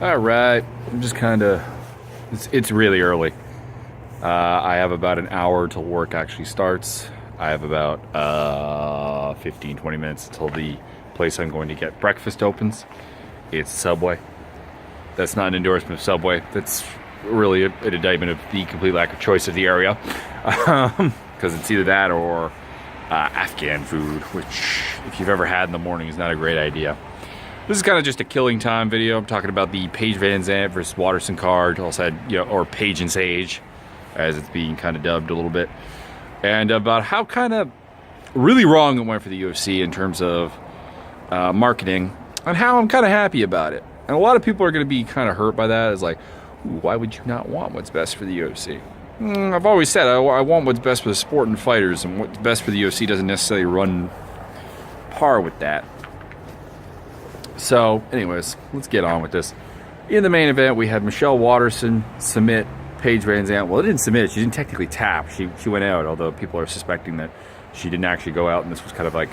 All right, I'm just kind of. It's really early. I have about an hour till work actually starts. I have about 15, 20 minutes until the place I'm going to get breakfast opens. It's Subway. That's not an endorsement of Subway. That's really an indictment of the complete lack of choice of the area. Because it's either that or Afghan food, which, if you've ever had in the morning, is not a great idea. This is kind of just a killing time video. I'm talking about the Paige VanZant versus Waterson card, also had, or Paige and Sage, as it's being kind of dubbed a little bit, and about how kind of really wrong it went for the UFC in terms of marketing, and how I'm kind of happy about it. And a lot of people are going to be kind of hurt by that. It's like, why would you not want what's best for the UFC? I've always said I want what's best for the sport and fighters, and what's best for the UFC doesn't necessarily run par with that. So, anyways, let's get on with this. In the main event, we had Michelle Waterson submit Paige VanZant. Well, it didn't submit. She didn't technically tap. She went out, although people are suspecting that she didn't actually go out, and this was kind of like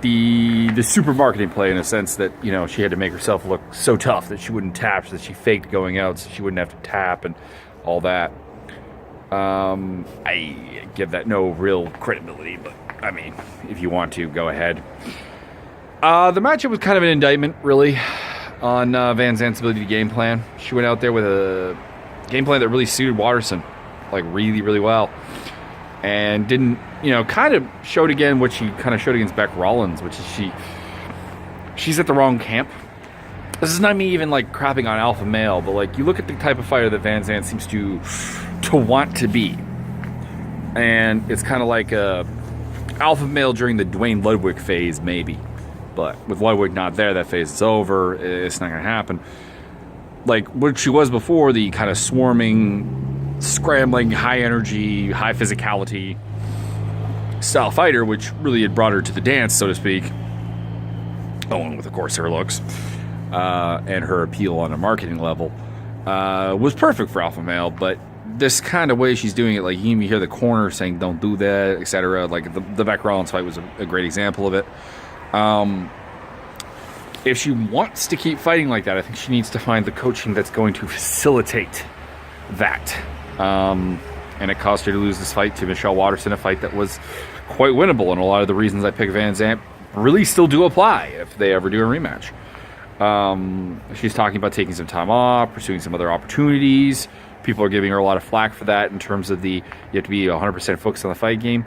the super marketing play in a sense that, she had to make herself look so tough that she wouldn't tap, so that she faked going out so she wouldn't have to tap and all that. I give that no real credibility, but I mean, if you want to, go ahead. The matchup was kind of an indictment, really, on VanZant's ability to game plan. She went out there with a game plan that really suited Waterson, like really, really well. And didn't, kind of showed again what she kind of showed against Beck Rollins, which is she's at the wrong camp. This is not me even, crapping on alpha male, but, you look at the type of fighter that VanZant seems to want to be. And it's kind of like a alpha male during the Dwayne Ludwig phase, maybe. But with Ludwig not there, that phase is over. It's not going to happen. Like what she was before, the kind of swarming, scrambling, high energy, high physicality style fighter, which really had brought her to the dance, so to speak. Along with, of course, her looks and her appeal on a marketing level, was perfect for alpha male. But this kind of way she's doing it, you can hear the corner saying, "Don't do that," etc. Like the Beck Rollins fight was a great example of it. If she wants to keep fighting like that, I think she needs to find the coaching that's going to facilitate that. And it caused her to lose this fight to Michelle Waterson, a fight that was quite winnable, and a lot of the reasons I pick VanZant really still do apply if they ever do a rematch. She's talking about taking some time off, pursuing some other opportunities. People are giving her a lot of flack for that in terms of you have to be 100% focused on the fight game.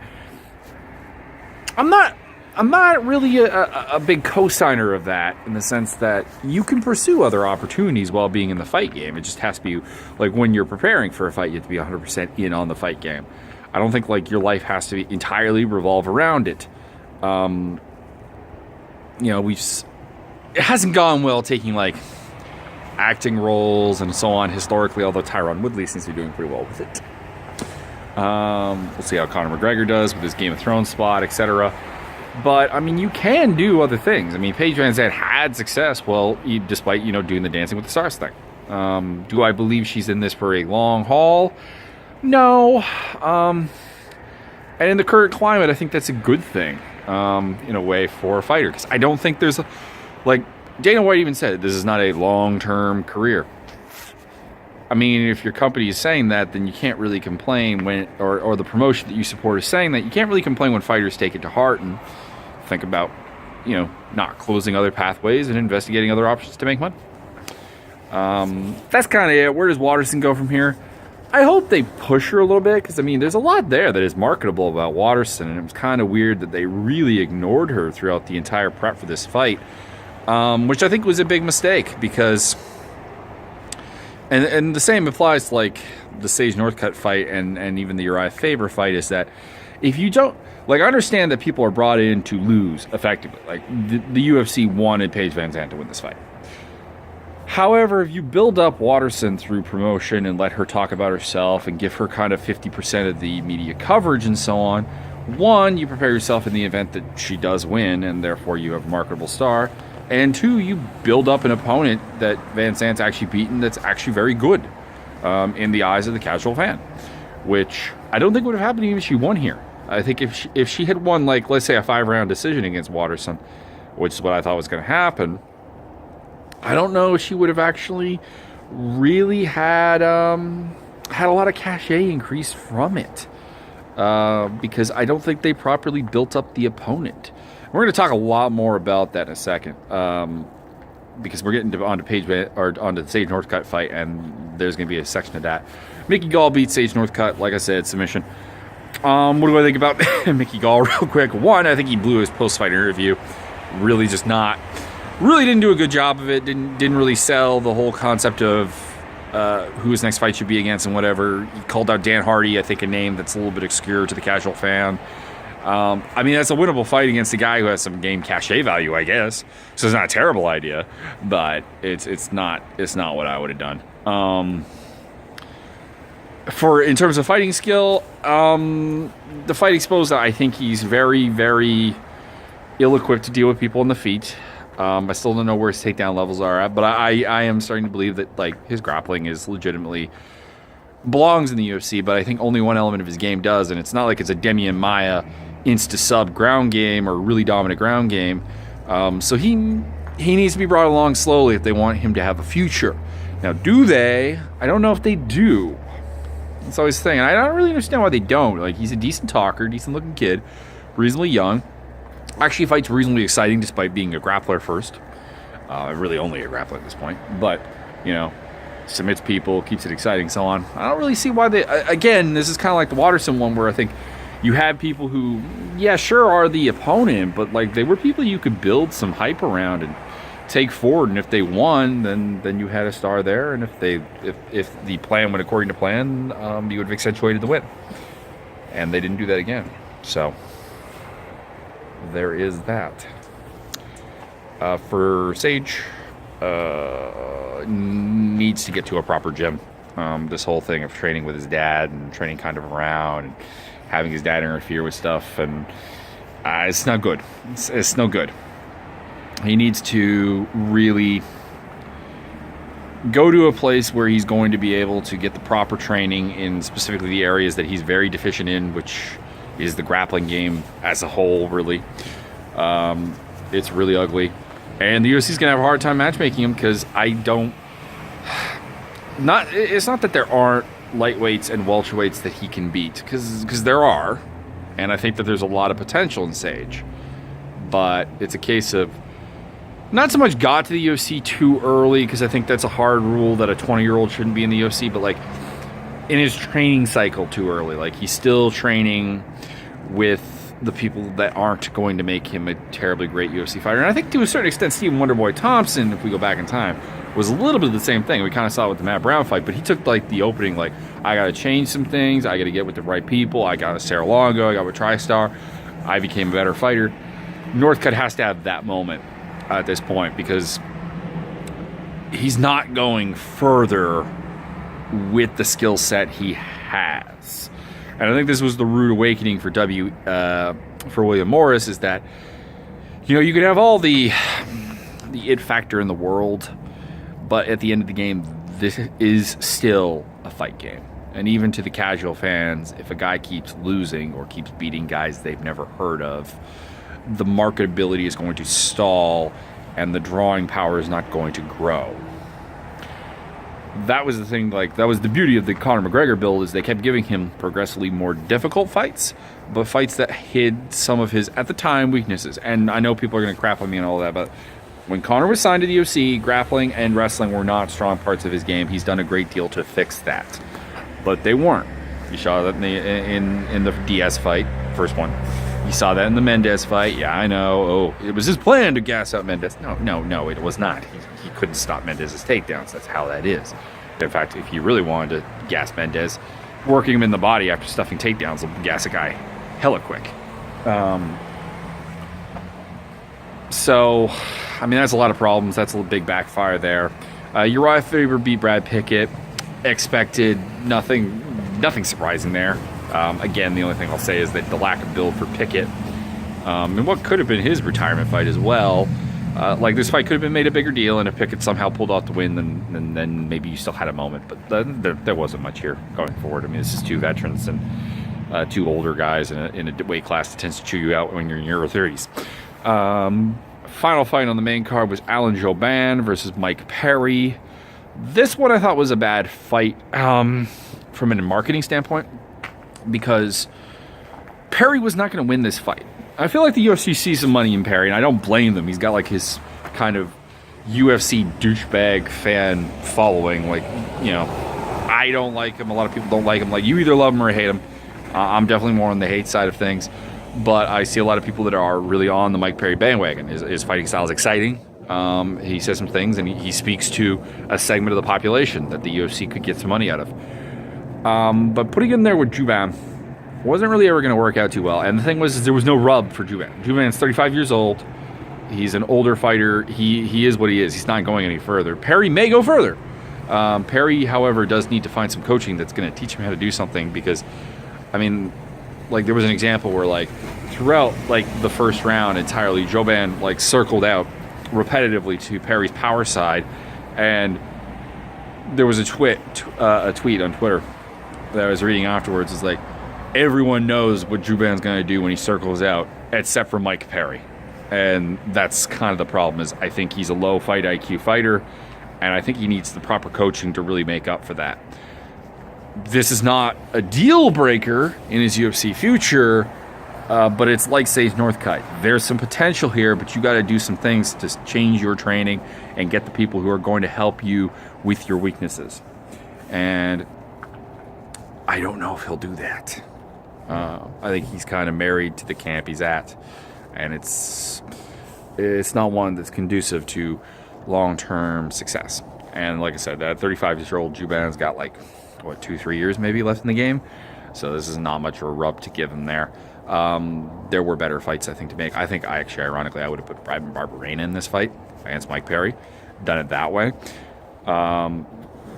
I'm not really a big co-signer of that, in the sense that you can pursue other opportunities while being in the fight game. It just has to be, when you're preparing for a fight, you have to be 100% in on the fight game. I don't think, your life has to be entirely revolve around it. It hasn't gone well taking, acting roles and so on historically, although Tyron Woodley seems to be doing pretty well with it. We'll see how Conor McGregor does with his Game of Thrones spot, etc. But, you can do other things. Paige VanZant had success, despite, doing the Dancing with the Stars thing. Do I believe she's in this for a long haul? No. And in the current climate, I think that's a good thing, in a way, for a fighter. Because I don't think there's, Dana White even said, this is not a long-term career. If your company is saying that, then you can't really complain when, or the promotion that you support is saying that, you can't really complain when fighters take it to heart and think about, not closing other pathways and investigating other options to make money. That's kind of it. Where does Waterson go from here? I hope they push her a little bit, because, there's a lot there that is marketable about Waterson, and it was kind of weird that they really ignored her throughout the entire prep for this fight, which I think was a big mistake, because... And the same applies to, the Sage Northcutt fight and even the Uriah Faber fight, is that if you don't... I understand that people are brought in to lose, effectively. The UFC wanted Paige VanZant to win this fight. However, if you build up Waterson through promotion and let her talk about herself and give her kind of 50% of the media coverage and so on, one, you prepare yourself in the event that she does win, and therefore you have a marketable star. And two, you build up an opponent that VanZant's actually beaten that's actually very good in the eyes of the casual fan, which I don't think would have happened even if she won here. I think if she had won, let's say, a 5-round decision against Waterson, which is what I thought was going to happen, I don't know if she would have actually really had a lot of cachet increase from it. Because I don't think they properly built up the opponent. We're going to talk a lot more about that in a second. Because we're getting onto the Sage Northcutt fight, and there's going to be a section of that. Mickey Gall beats Sage Northcutt, like I said, submission. What do I think about Mickey Gall real quick? One, I think he blew his post-fight interview. Really didn't do a good job of it. Didn't really sell the whole concept of who his next fight should be against and whatever. He called out Dan Hardy, I think a name that's a little bit obscure to the casual fan. I mean, that's a winnable fight against a guy who has some game cachet value, I guess. So it's not a terrible idea, but it's not what I would have done. In terms of fighting skill, the fight exposed that I think he's very, very ill-equipped to deal with people on the feet. I still don't know where his takedown levels are at, but I am starting to believe that like his grappling is legitimately belongs in the UFC, but I think only one element of his game does, and it's not like it's a Demian Maia insta-sub ground game or really dominant ground game. So he needs to be brought along slowly if they want him to have a future. Now, do they? I don't know if they do. That's always the thing, and I don't really understand why they don't. Like, he's a decent talker, decent-looking kid, reasonably young. Actually fights reasonably exciting despite being a grappler first. Really only a grappler at this point. But, you know, submits people, keeps it exciting, so on. I don't really see why they... Again, this is kind of like the Waterson one where I think you have people who, yeah, sure are the opponent, but like they were people you could build some hype around and take forward. And if they won, then you had a star there. And if the plan went according to plan, you would have accentuated the win. And they didn't do that again. So... there is that. For Sage, needs to get to a proper gym. This whole thing of training with his dad and training kind of around and having his dad interfere with stuff, and it's not good. It's no good. He needs to really go to a place where he's going to be able to get the proper training in specifically the areas that he's very deficient in, which is the grappling game as a whole, really. It's really ugly. And the UFC's going to have a hard time matchmaking him because it's not that there aren't lightweights and welterweights that he can beat, because there are. And I think that there's a lot of potential in Sage. But it's a case of not so much got to the UFC too early, because I think that's a hard rule that a 20-year-old shouldn't be in the UFC, but like in his training cycle too early. Like he's still training with the people that aren't going to make him a terribly great UFC fighter. And I think to a certain extent, Stephen Wonderboy Thompson, if we go back in time, was a little bit of the same thing. We kind of saw it with the Matt Brown fight, but he took like the opening, like, I got to change some things. I got to get with the right people. I got with Sarah Longo. I got with TriStar. I became a better fighter. Northcutt has to have that moment at this point because he's not going further with the skill set he has. And I think this was the rude awakening for William Morris, is that, you know, you could have all the it factor in the world, but at the end of the game, this is still a fight game. And even to the casual fans, if a guy keeps losing or keeps beating guys they've never heard of, the marketability is going to stall and the drawing power is not going to grow. That was the thing, like, that was the beauty of the Conor McGregor build, is they kept giving him progressively more difficult fights, but fights that hid some of his, at the time, weaknesses. And I know people are going to crap on me and all that, but when Conor was signed to the UFC, grappling and wrestling were not strong parts of his game. He's done a great deal to fix that. But they weren't. You saw that in the Diaz fight, first one. You saw that in the Mendez fight. Yeah, I know. Oh, it was his plan to gas out Mendez. No, it was not. He couldn't stop Mendez's takedowns. That's how that is. In fact, if you really wanted to gas Mendez, working him in the body after stuffing takedowns will gas a guy hella quick. So, I mean, that's a lot of problems. That's a big backfire there. Uriah Faber beat Brad Pickett. Expected nothing surprising there. Again, the only thing I'll say is that the lack of build for Pickett, and what could have been his retirement fight as well. Like, this fight could have been made a bigger deal, and if Pickett somehow pulled out the win, then maybe you still had a moment. But there wasn't much here going forward. I mean, this is two veterans and two older guys in a weight class that tends to chew you out when you're in your 30s. Final fight on the main card was Alan Jouban versus Mike Perry. This one I thought was a bad fight from a marketing standpoint because Perry was not going to win this fight. I feel like the UFC sees some money in Perry, and I don't blame them. He's got like his kind of UFC douchebag fan following. Like, you know, I don't like him. A lot of people don't like him. Like, you either love him or hate him. I'm definitely more on the hate side of things. But I see a lot of people that are really on the Mike Perry bandwagon. His fighting style is exciting. He says some things, and he speaks to a segment of the population that the UFC could get some money out of. But putting him there with Jouban wasn't really ever going to work out too well. And the thing was, there was no rub for Jouban. Jouban's 35 years old. He's an older fighter. He is what he is. He's not going any further. Perry may go further. Perry, however, does need to find some coaching that's going to teach him how to do something because, I mean, like, there was an example where, like, throughout, like, the first round entirely, Jouban, like, circled out repetitively to Perry's power side, and there was a tweet on Twitter that I was reading afterwards. It's like, everyone knows what Jouban's going to do when he circles out, except for Mike Perry. And that's kind of the problem, is I think he's a low fight IQ fighter, and I think he needs the proper coaching to really make up for that. This is not a deal breaker in his UFC future, but it's like Sage Northcutt. There's some potential here, but you got to do some things to change your training and get the people who are going to help you with your weaknesses. And I don't know if he'll do that. I think he's kind of married to the camp he's at, and it's not one that's conducive to long-term success. And like I said, that 35-year-old Jouban's got like 2-3 years maybe left in the game, so this is not much of a rub to give him there. There were better fights, I think, to make. I think ironically, I would have put Barberena in this fight against Mike Perry, done it that way.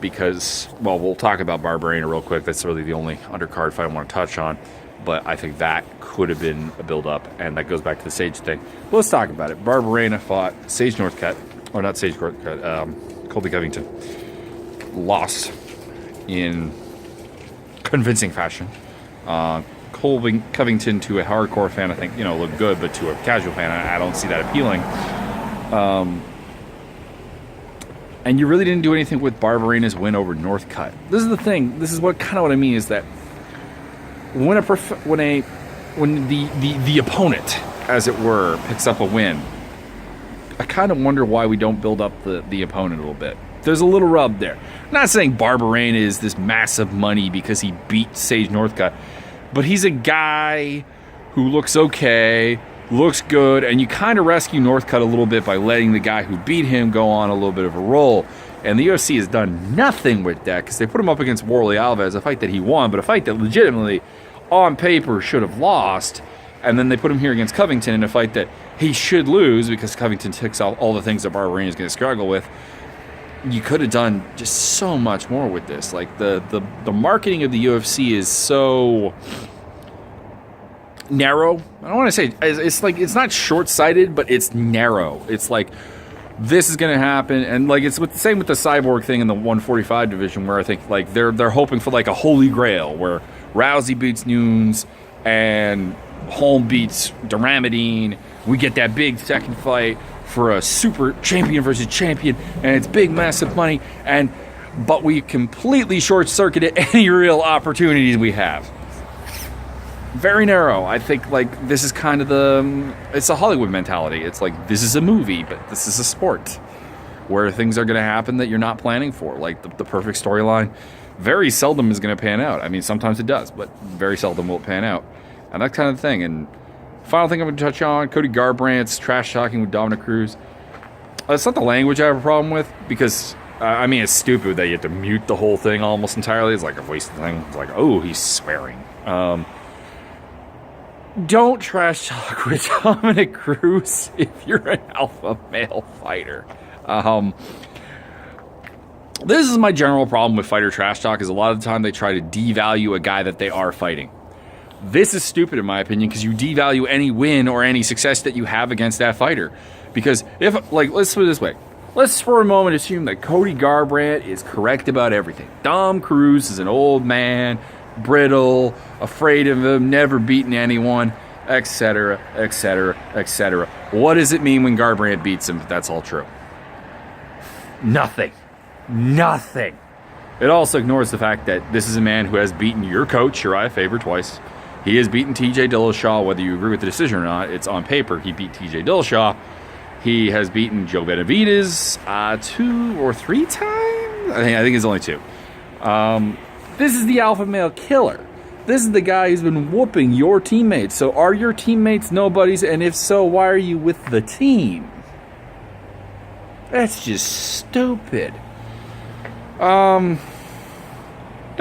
Because, well, we'll talk about Barberena real quick. That's really the only undercard fight I want to touch on. But I think that could have been a build-up, and that goes back to the Sage thing. Well, let's talk about it. Barberena fought Sage Northcutt, or not Sage Northcutt, Colby Covington. Lost in convincing fashion. Colby Covington, to a hardcore fan, I think, looked good, but to a casual fan, I don't see that appealing. And you really didn't do anything with Barberena's win over Northcutt. This is the thing. This is what I mean, is that when the opponent, as it were, picks up a win, I kind of wonder why we don't build up the opponent a little bit. There's a little rub there. I'm not saying Barberena is this massive money because he beat Sage Northcutt, but he's a guy who looks okay, looks good, and you kind of rescue Northcutt a little bit by letting the guy who beat him go on a little bit of a roll. And the UFC has done nothing with that because they put him up against Warley Alves, a fight that he won, but a fight that legitimately, on paper, should have lost. And then they put him here against Covington in a fight that he should lose because Covington ticks off all the things that Barberena is going to struggle with. You could have done just so much more with this. Like, the marketing of the UFC is so narrow. I don't want to say it's not short-sighted, but it's narrow. It's like, this is going to happen, and like it's the same with the Cyborg thing in the 145 division, where I think like they're hoping for like a holy grail where Rousey beats Nunes and Holm beats Duramadine. We get that big second fight for a super champion versus champion, and it's big, massive money, but we completely short-circuited any real opportunities we have. Very narrow. I think like this is kind of it's a Hollywood mentality. It's like, this is a movie, but this is a sport where things are going to happen that you're not planning for. Like the perfect storyline very seldom is going to pan out. I mean, sometimes it does, but very seldom will it pan out. And that kind of thing. And final thing I'm going to touch on, Cody Garbrandt's trash talking with Dominic Cruz. It's not the language I have a problem with, because I mean, it's stupid that you have to mute the whole thing almost entirely. It's like a wasted thing. It's like, oh, he's swearing. Don't trash talk with Dominic Cruz if you're an alpha male fighter. This is my general problem with fighter trash talk, is a lot of the time they try to devalue a guy that they are fighting. This is stupid in my opinion, because you devalue any win or any success that you have against that fighter. Because if, like, let's put it this way. Let's for a moment assume that Cody Garbrandt is correct about everything. Dom Cruz is an old man, brittle, afraid of him, never beaten anyone. etc., etc., etc. What does it mean when Garbrandt beats him if that's all true? Nothing. Nothing. It also ignores the fact that this is a man who has beaten your coach, Uriah Faber, twice. He has beaten TJ Dillashaw, whether you agree with the decision or not. It's on paper. He beat TJ Dillashaw. He has beaten Joe Benavidez 2 or 3 times. I think it's only 2. This is the alpha male killer. This is the guy who's been whooping your teammates. So are your teammates nobodies? And if so, why are you with the team? That's just stupid. Don't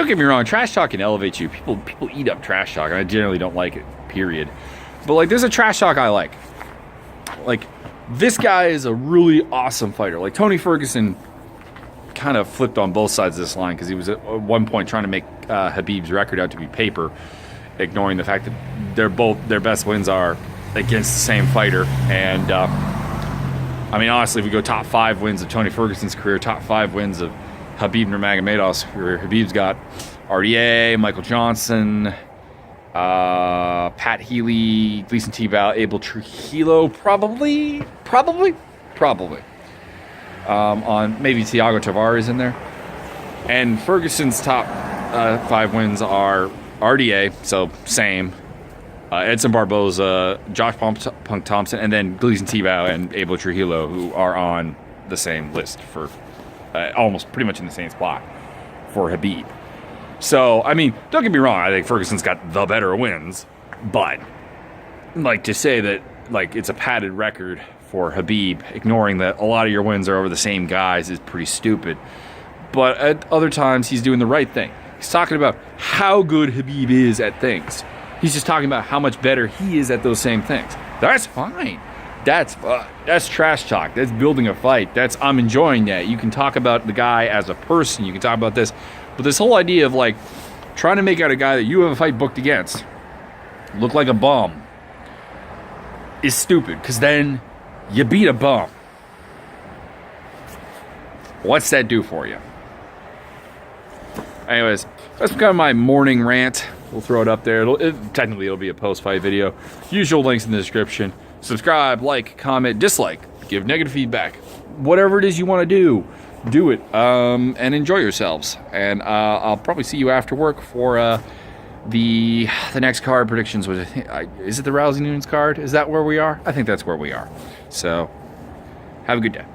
get me wrong, trash talk can elevate you. People eat up trash talk, and I generally don't like it, period. But, like, there's a trash talk I like. Like, this guy is a really awesome fighter. Like, Tony Ferguson kind of flipped on both sides of this line because he was at one point trying to make Khabib's record out to be paper, ignoring the fact that their best wins are against the same fighter. And, I mean, honestly, if we go top 5 wins of Tony Ferguson's career, top 5 wins of Khabib Nurmagomedov's career, Khabib's got RDA, Michael Johnson, Pat Healy, Gleason Tebow, Abel Trujillo, probably. On maybe Thiago Tavares in there. And Ferguson's top 5 wins are RDA, so same. Edson Barboza, Josh Punk Thompson, and then Gleason Tebow and Abel Trujillo, who are on the same list for almost pretty much in the same spot for Khabib. So, I mean, don't get me wrong, I think Ferguson's got the better wins, but, like, to say that, like, it's a padded record for Khabib, ignoring that a lot of your wins are over the same guys, is pretty stupid. But at other times, he's doing the right thing. He's talking about how good Khabib is at things. He's just talking about how much better he is at those same things. That's fine. That's trash talk. That's building a fight. I'm enjoying that. You can talk about the guy as a person. You can talk about this. But this whole idea of, like, trying to make out a guy that you have a fight booked against look like a bum is stupid, because then you beat a bum. What's that do for you? Anyways, that's kind of my morning rant. We'll throw it up there. Technically, it'll be a post-fight video. Usual links in the description. Subscribe, like, comment, dislike, give negative feedback. Whatever it is you want to do it. And enjoy yourselves. And I'll probably see you after work for the next card predictions. Which is it the Rousey Nunes card? Is that where we are? I think that's where we are. So, have a good day.